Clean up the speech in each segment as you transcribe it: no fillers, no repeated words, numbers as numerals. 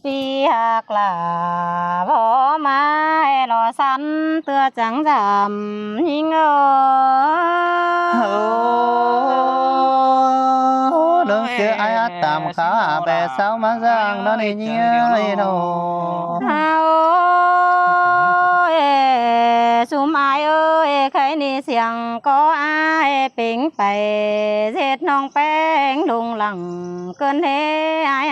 ปีหักลาบ่มาลอสันเตือจังจำหิงđừng chưa ai tạm khá bè sao mà giang nó đi nhớ đâu Sum ai ơi khai ni xiang có ai pingไปเฮ็ดน้องแป้งลุงหลังเกินเฮอ้าย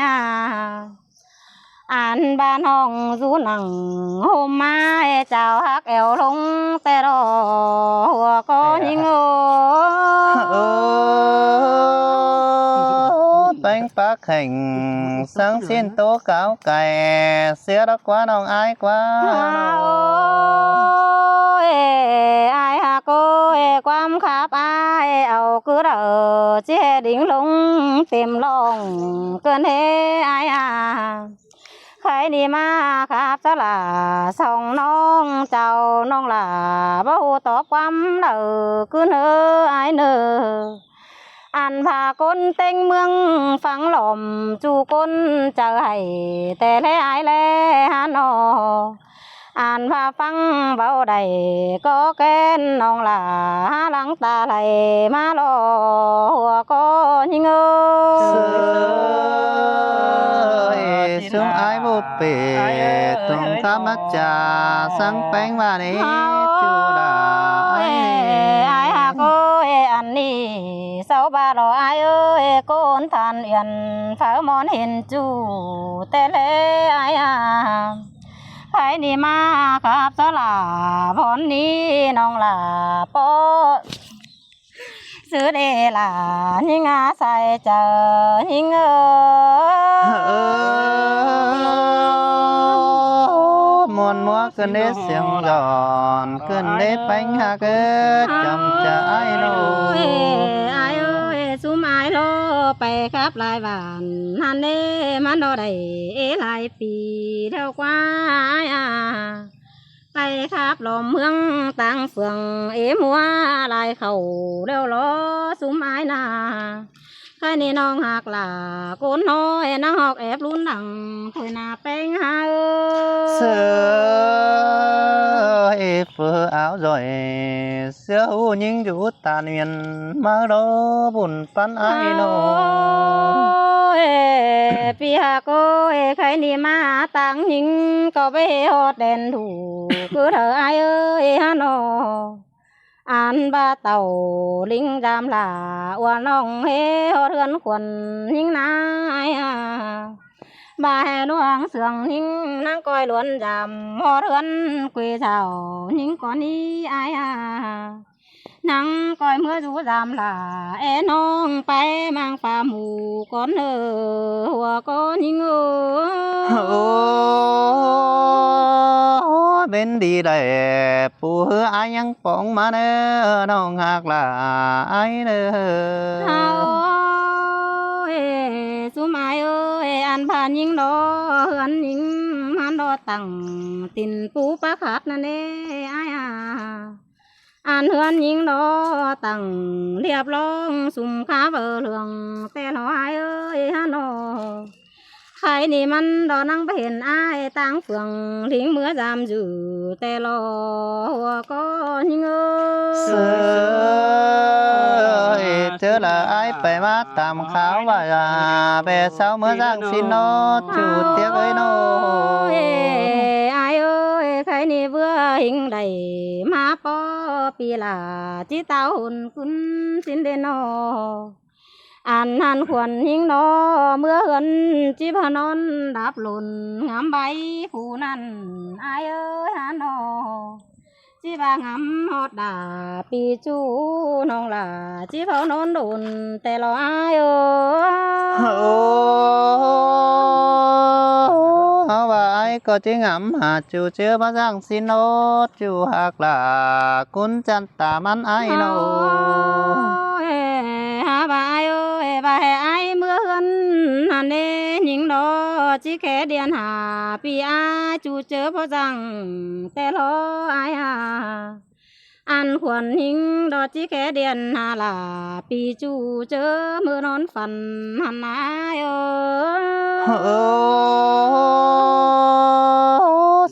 อ่านบ้านห้องอยู่หนังห่มไม้เจ้าฮักแอวลงแต่รอหัวก็ยิงbánh bác hành sáng xin tố cáo cày xưa đó quá nông ai quá ai ha côความครับอ้ายเอาคือเด้อเจดิ่งลงเต็มลงเกินเฮอ้ายใครนี่มาครับเจ้าล่ะส่องน้องเจ้าน้องล่ะบ่ฮู้ตอบความเด้อคือเด้ออ้ายเด้ออันพาคนเต็งเมืองฟังหล่อมจูคนเจอให้แต่แลอ้ายแลหาน้ออ่านพาฟังเบาใดก็แก้นน้องหลาหลังตาไหลมาลอหัวก็ยิงxuống ai vô bể tung khám mắt trà sáng bánh mà đi chú đà ai hà côอันนี้เศร้าบาลออ้ายเอ้ยโกนทานเอียนฟ้ามอนเห็นจูแต่แลอ้ายไผนี่มาครับสลาพรนี้น้องหลาปอซื้อเดล่ะหิงอาใส่เจอหิงmuôn múa cơn đế xiềng giòn cơn đế bánh hạ kết chồng chờ ai đâu ai ơi xuống ai lo ไปครับหลายบ้านหันเด้มันบ่ได้หลายปีเท่ากว่าไปครับลมเมืองต่างเฟืองมัวลายเข้าเร็วรอสุมอ้ายนาใครนี่น้องหักหล่าโกนน้อยนางหอกแอบลุ้นดังถอยหน้าแป้งหาphơ áo rồi xưa u những chú tàn huyền mà đó buồn phán ai đâu พี่หาก็ใครนี่มาตั้งหิงก็ไปฮอดแดนถูคือเธออ้ายเอ้ยฮะนออ่านบาเต่าลิงดามหลาอ้วนน้องเฮฮอดเฮือนขวัญหิงนายบ่าแห่ดวงเสืองหิงนางก้อยล้วนจำฮอดเฮือนกุยเจ้าหิงก่อนนี้อ้ายนางก้อยเมื่อจูจำหลาน้องไปมังป่าหมู่ก่อนหัวก่อนหิงbên đi đẹp phù hứa ai nhăng phóng mà nơ nông hạc là ai nơ xuống ai ơi ăn bàn những đó hươn những ăn đó tặng tin phú bác hát nè ai ăn hươn những đó tặng điệp long sùng khá vợ lườngแต่nó ai ơi hà nó ใครนี่มันดอนั่งไปเห็นอ้ายต่างเฟืองทิ้งเมื่อจำอยู่แต่รอหัวก็ยิงchớ là ai phải mắt tạm kháo và về sau mới giang xin nó chủ tiếc ấy nó ai ơi ใครนี่เบื่อหิงใดมาปอปีลาจิตาหุ่นคุณสินเดนออันหันขวัญหิงนอเมื่อเหินจิพนอนดับหล่นงามใบผู้นั้นอายเอ้ยหานอจิบางามฮอดดาปีจูน้องล่ะจิเผานอนโดนแต่รออายเอ้ยว่าไอ้ก็จิงำหาจูเจอมาจังสิโนจูหักล่ะคุณจันตามันไอ้โนหาบ่ายเอ้ยบ่ายไอ้เมื่อเฮือนหันเด้หญิงดอจิแค่เดือนหาปีอาจูเจอพอจังแต่รออายอันขวัญหิงดอจิแค่เดือนหาลาปีจูเจอมือนอนฝันหันอาย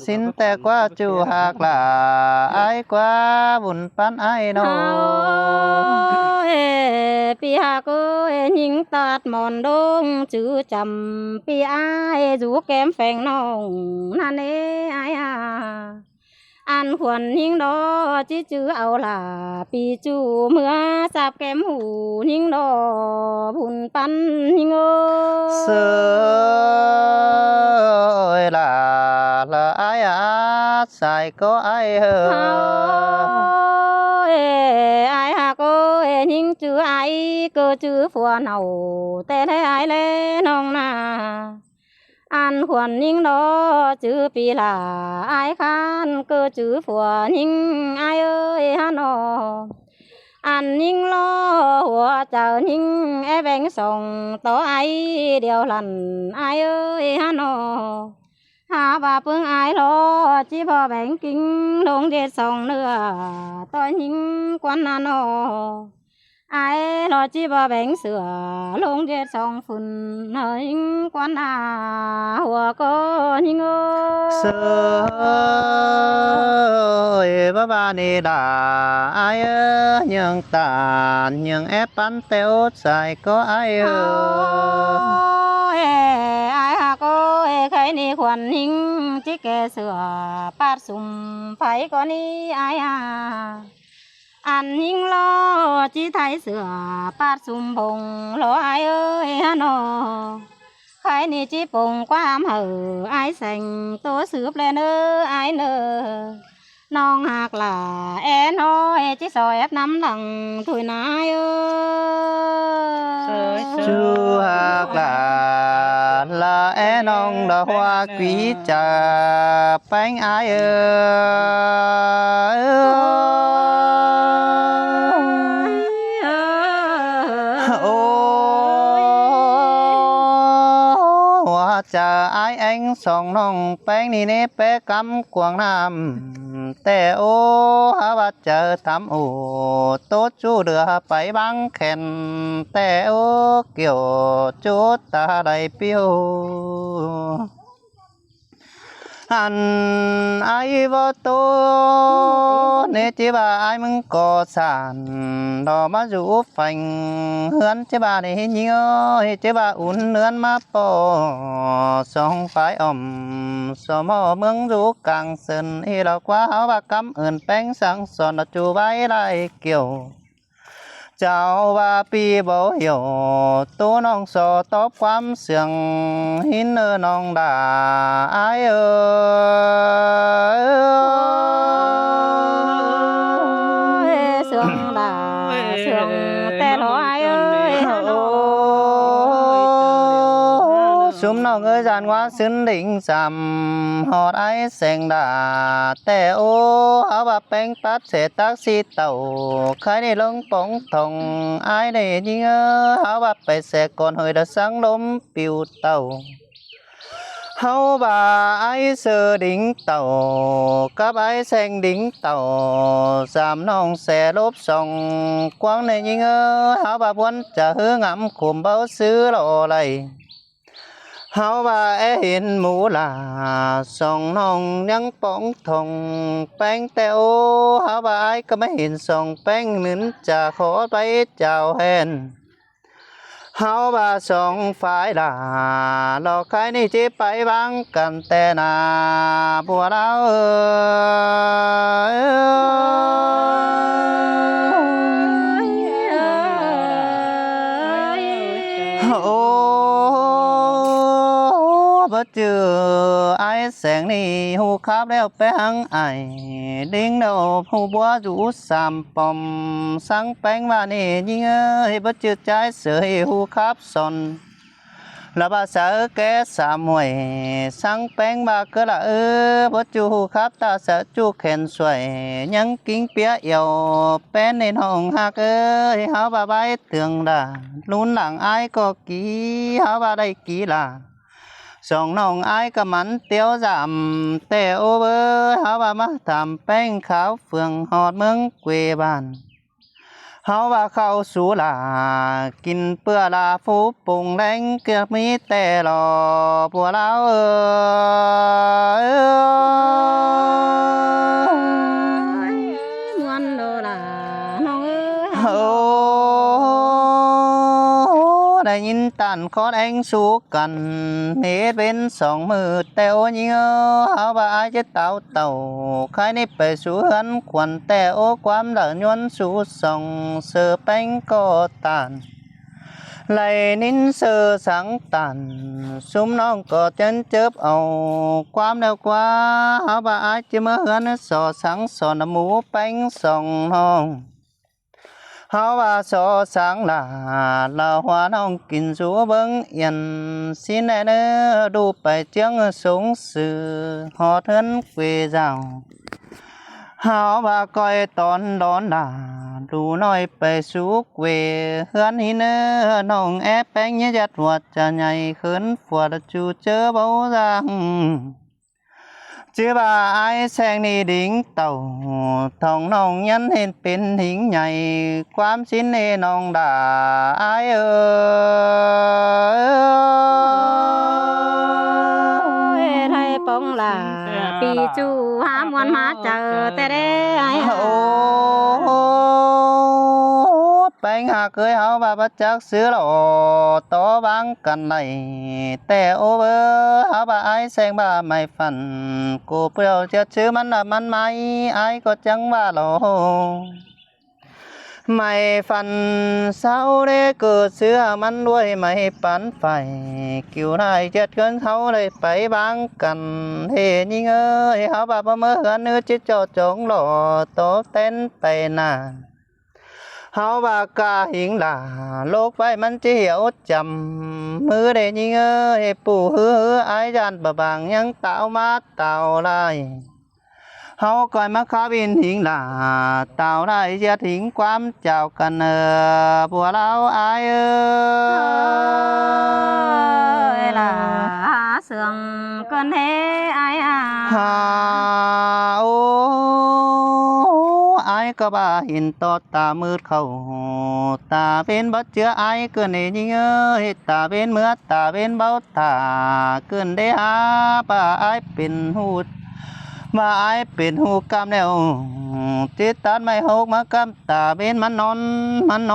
สินแต่กว่าจูหากหลาอายกว่าบุญปันอายน้อ ปีหากยิงตัดหมอนดงจื้อจำปีอายจูแก้มแฝงน้องนั่นเออายอันควรยิงดอจิจื้อเอาล่ะปีจูเมื่อจับแก้มหูยิงดอบุญปันยิง เสยละอายใส่ก็อายเฮอ ai ha cô nhưng chứ ai cơ chứ phùa nào tê thế ai lê nông na ăn khuẩn nhưng đó chứ pi là ai khan cơ chứ phùa nhưng ai ơi ha nó ăn nhưng lo hùa chờ nhưng e bánh sòng tỏ ai điều lần ai ơi ha nó hà bà phương ai lo chỉ bỏ bánh kinh lông đê sòng nữa tôi những quan là nó ai lo chỉ bỏ bánh sữa lông đê sòng phun những quan là hùa có những sơi ba ni là ai nhưng tàn nhưng ép bắn teo sai có ai ai ha cô khai ni khoan hình chỉ kẻ sửa bát sum phải có ni ai ăn hình lo chỉ thấy sửa bát sum bông lo ai ơi ha nó khai ni chỉ bông qua hở ai sành tố sướp lên ơ ai nơ non hạt là em nói chỉ soi ép nắm đằng thôi nai ơi chú hạt là em non đã hoa quý trà bánh ai hoa trà ai anh song non bánh ni nè bé cắm quảng namแต่โอหาว่าเจอทำโอโตจูเดือไปบังแข่นแต่โอเกี่ยวจุดตาได้เปียวอันไอ้บ่โตเนจิบาไอ้มึงก่อสานดอมาอยู่ฟังเฮือนจิบานี่เหี่ยวจิบาอุ่นเนือนมาปอสองฝ่ายอ่อมสมอเมืองอยู่กลางเส้นอีเรากว่าเฮาว่ากำเอิ้นแป้งสังสอนจูไว้ไล่เกี่ยวเจ้าว่าปีบ่เหี่ยวตัวน้องสอตอบความเสียงหินน้องด่าอายเสียงด่าเสียงแต่รออายเอ้ยซุมน้องเอ้ยจานว่าซึ้นดิ่งจำหอดไอ้แสงด่าแต่โอ้เอาว่าแป้งตัดเศษตักสีเต่าใครได้ลงปองทองไอ้ได้ยิงเอาว่าไปแสกก่อนหอยดะสังลมปิวเต่าเฮาว่าไอ้เสือดิ่งเต่ากับไอ้แสงดิ่งเต่าสามน้องแสลบส่องกว้างในยิงเฮาว่าบวนจะหื้องำขุมเบาซื้อรอไรเฮาว่าเห็นหมูลาสองน้องยังป้องทองแป้งแต่โอเฮาว่าไอ้ก็ไม่เห็นสองแป้งเหมือนจะขอไปเจ้าแหนเฮาว่าสองฝ่ายลาหลอกใครนี่จิไปบังกันแต่นาบัวเราบ่เจอไอ้แสงนี่หูคาบแล้วไปหังไอ้ดิ้งเดาหูบัวอยู่สามปอมสังแป้งว่านี่ยิงบ่เจอใจเสือหูคาบสนละบาษาแกสามหวยสังแป้งมาก็ละบ่จูหูคาบตาสะจูแขนสวยยังกิ้งเปียเอี่ยวแป้นในห้องหักเฮาบ่าใบเตืองดาลุ้นหลังอ้ายก็กี่เฮาบ่าได้กี่ล่ะสองน้องไอ้ก็มันเตียวจำแต่โอเวอร์เฮาว่ามาทำแป้งขาวเฟืองหอดเมืองเกวบ้านเฮาว่าเข้าสู่ลากินเปื้อลาฟูปรุงแรงเกือบมีแต่รอพวกเรา ยินตันคอดแองสู้กันเฮ็ดเป็นสองมือแต่โอยิงเฮาว่าอายจะเต่าใครนี่ไปสู่เฮือนควันแต่โอความเหล่ายวนสู่ส่องเสือแป้งก็ตานไหลนินเสือสังตันซุมน้องก็จันเจ็บเอาความแล้วกว่าเฮาว่าอายจะมาเฮือนสอสังสอนหมูแป้งส่องน้องเฮาว่าสอสังลาหัวน้องกินสู่เบิ่งเอียนสิแน่เด้อดูไปเจียงสงสือฮอดเฮือนเกวเจ้าเฮาว่าก้อยตอนดอนดาดูน้อยไปสู่เกวเฮือนหินน้องแอแป้งยัดหัวจะใหญ่ขึ้นฝวดจูเจอเบาจังเชื่อว่าอายแสงนี่ดิ่งเต่าทองน้องยันเห็นเป็นหิงใหญ่ความสิ้นเนน้องด่าอายไทยปองลาปีจูหามวันมาเจอแต่ได้ไอ้ โอ้แป้งหาเคยเฮาว่าประจักษ์ซื้อหล่อต่อบางกันไหนแต่โอเวอร์เฮาว่าอายแสงบ่าไม่ฝันกูเปล่าจะชื่อมันน่ะมันไหมอายก็จังว่าหล่อไม่ฝันเศร้าได้เกิดเสื้อมันด้วยไม่ปันไฟกิ่วนายเจ็ดเกินเขาเลยไปบางกันเฮยิงเอ้ยเฮาบ่าบ่เมื่อเนื้อจิตเจ้าจงหล่อโตเต้นไปนานเฮาว่ากาหิงหล่าโลกไฟมันจะเหี่ยวจำมือได้ยิงเอ้ยปู่ฮืออายจานบะบางยังเต่ามาเต่าลายเฮาก่อยมาคาบินหิงหล่าเต่าได้จะถิงความเจ้ากันบัวเราอายล่ะเสื่องเกินเฮไอ้ฮาโออายก็บ่าเห็นตอดตามืดเข้าตาเป็นบ่เจืออายเกินได้ยิงเอ้ยตาเป็นเมื่อตาเป็นเบาตาเกินได้หาป่าอายเป็นหูมาอายเป็นหูกำแล้วติดตัดไม่หกมากำตาเป็นมันน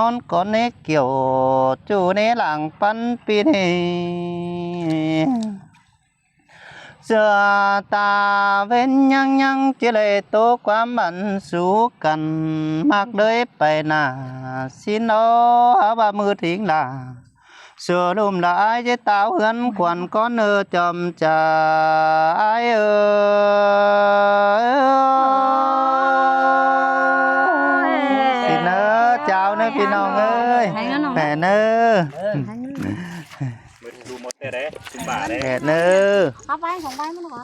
อนก่อนเนเกี่ยวจูในหลังปันปีนเสือตาเว้นยังจะเลยโตความบันสู้กันมากเลยไปหน้าสินโอหาว่ามือทิ้งลาเสือลุ่มละอายจะเต้าเหือนขวัญก้อนจอมจ่าอายสิเนอเจ้าเนอพี่น้องเอ้ยแม่เนอดูหมดแต่เด้ถึงบ่าเด้ แม่เนอ เอาไปของไปมันเหรอ